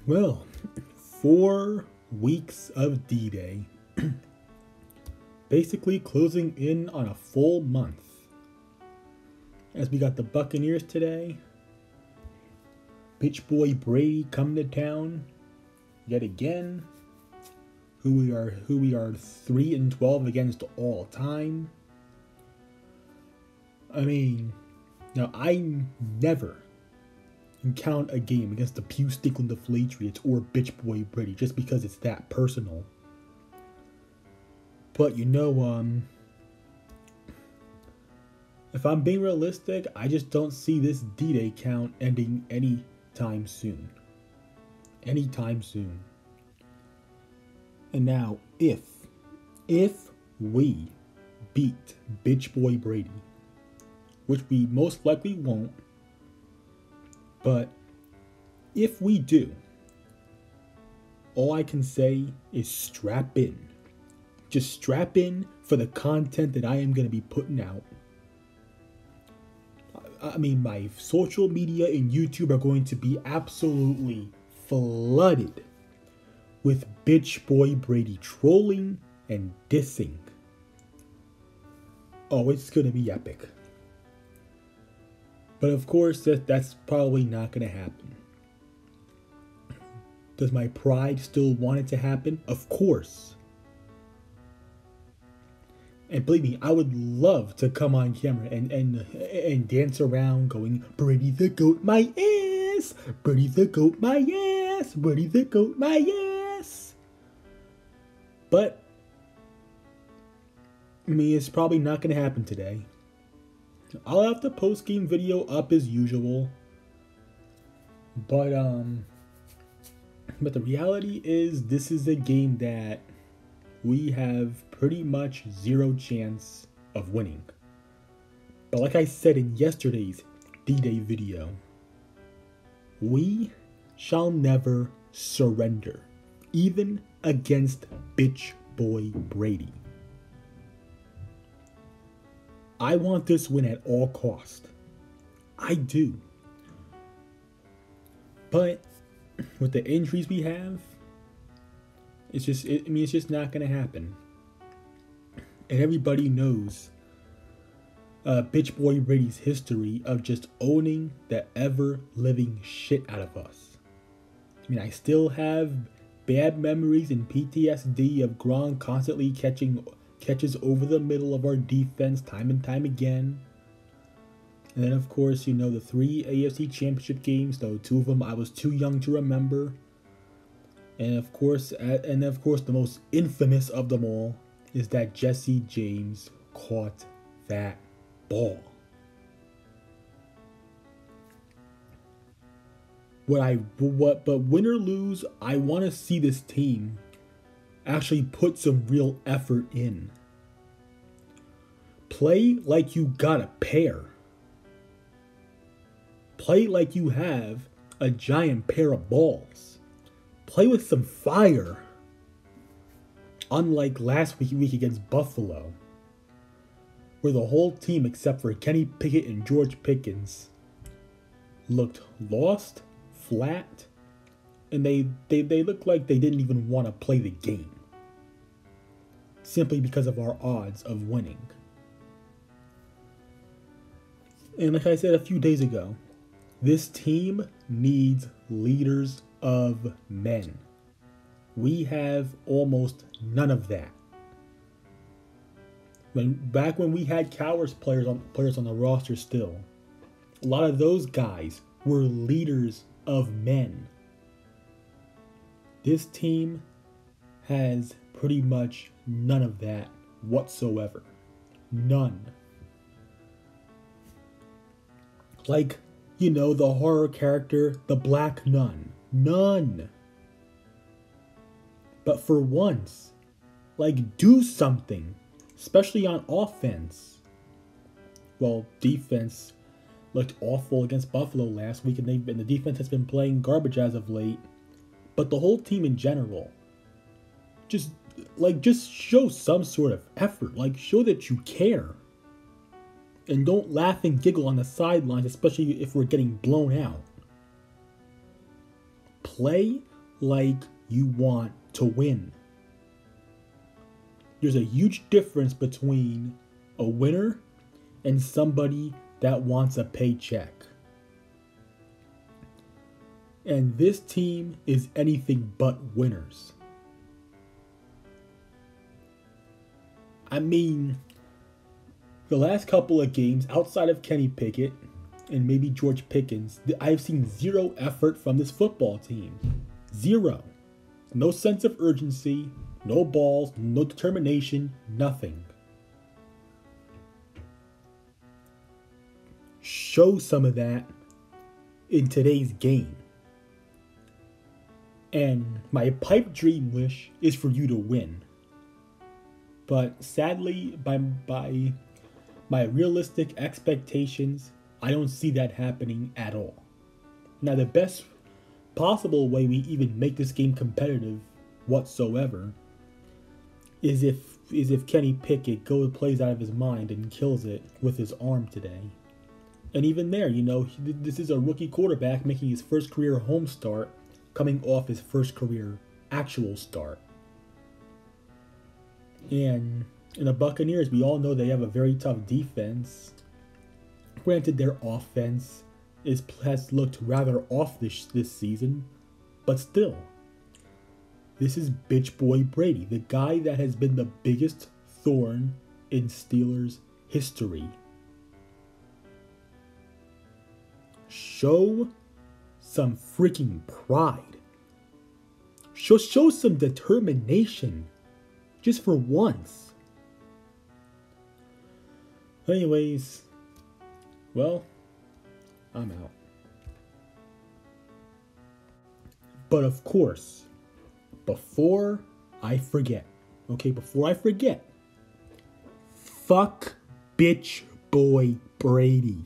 Well, 4 weeks of D-Day. Basically closing in on a full month. As we got the Buccaneers today. Bitch boy Brady coming to town yet again. Who we are 3-12 against all time. I mean, now I never count a game against the Pew Stickland Deflatriots or Bitch Boy Brady just because it's that personal. But if I'm being realistic, I just don't see this D-Day count ending anytime soon. Anytime soon. And now, if we beat Bitch Boy Brady, which we most likely won't, but if we do, all I can say is strap in. Just strap in for the content that I am going to be putting out. I mean, my social media and YouTube are going to be absolutely flooded with Bitch Boy Brady trolling and dissing. Oh, it's going to be epic. But of course, that's probably not going to happen. Does my pride still want it to happen? Of course. And believe me, I would love to come on camera and dance around going, Brady the GOAT my ass! Brady the GOAT my ass! Brady the GOAT my ass! But, I mean, it's probably not going to happen today. I'll have the post-game video up as usual. But the reality is this is a game that we have pretty much zero chance of winning. But like I said in yesterday's D-Day video, we shall never surrender, even against Bitch Boy Brady. I want this win at all cost. I do. But with the injuries we have, it's just not gonna happen. And everybody knows Bitch Boy Brady's history of just owning the ever-living shit out of us. I mean, I still have bad memories and PTSD of Gronk constantly catches over the middle of our defense time and time again. And then, of course, the 3 AFC Championship games, though 2 of them I was too young to remember. And of course, the most infamous of them all is that Jesse James caught that ball. But win or lose, I want to see this team actually put some real effort in. Play like you got a pair. Play like you have a giant pair of balls. Play with some fire. Unlike last week against Buffalo, where the whole team except for Kenny Pickett and George Pickens looked lost, flat, and they looked like they didn't even want to play the game. Simply because of our odds of winning. And like I said a few days ago, this team needs leaders of men. We have almost none of that. Back when we had cowards players on the roster still, a lot of those guys were leaders of men. This team has pretty much none of that whatsoever. None. Like, the horror character, the Black Nun. None. But for once, do something, especially on offense. Well, defense looked awful against Buffalo last week, and the defense has been playing garbage as of late. But the whole team in general, just show some sort of effort. Show that you care. And don't laugh and giggle on the sidelines, especially if we're getting blown out. Play like you want to win. There's a huge difference between a winner and somebody that wants a paycheck. And this team is anything but winners. I mean, the last couple of games, outside of Kenny Pickett and maybe George Pickens, I've seen zero effort from this football team. Zero. No sense of urgency, no balls, no determination, nothing. Show some of that in today's game. And my pipe dream wish is for you to win. But sadly, by my realistic expectations, I don't see that happening at all. Now, the best possible way we even make this game competitive whatsoever is if Kenny Pickett plays out of his mind and kills it with his arm today. And even there, this is a rookie quarterback making his first career home start, coming off his first career actual start. And in the Buccaneers, we all know they have a very tough defense. Granted, their offense has looked rather off this season, but still, this is bitch boy Brady, the guy that has been the biggest thorn in Steelers history. Show some freaking pride. Show some determination, just for once. Anyways, well, I'm out. But of course, before I forget, fuck bitch boy Brady.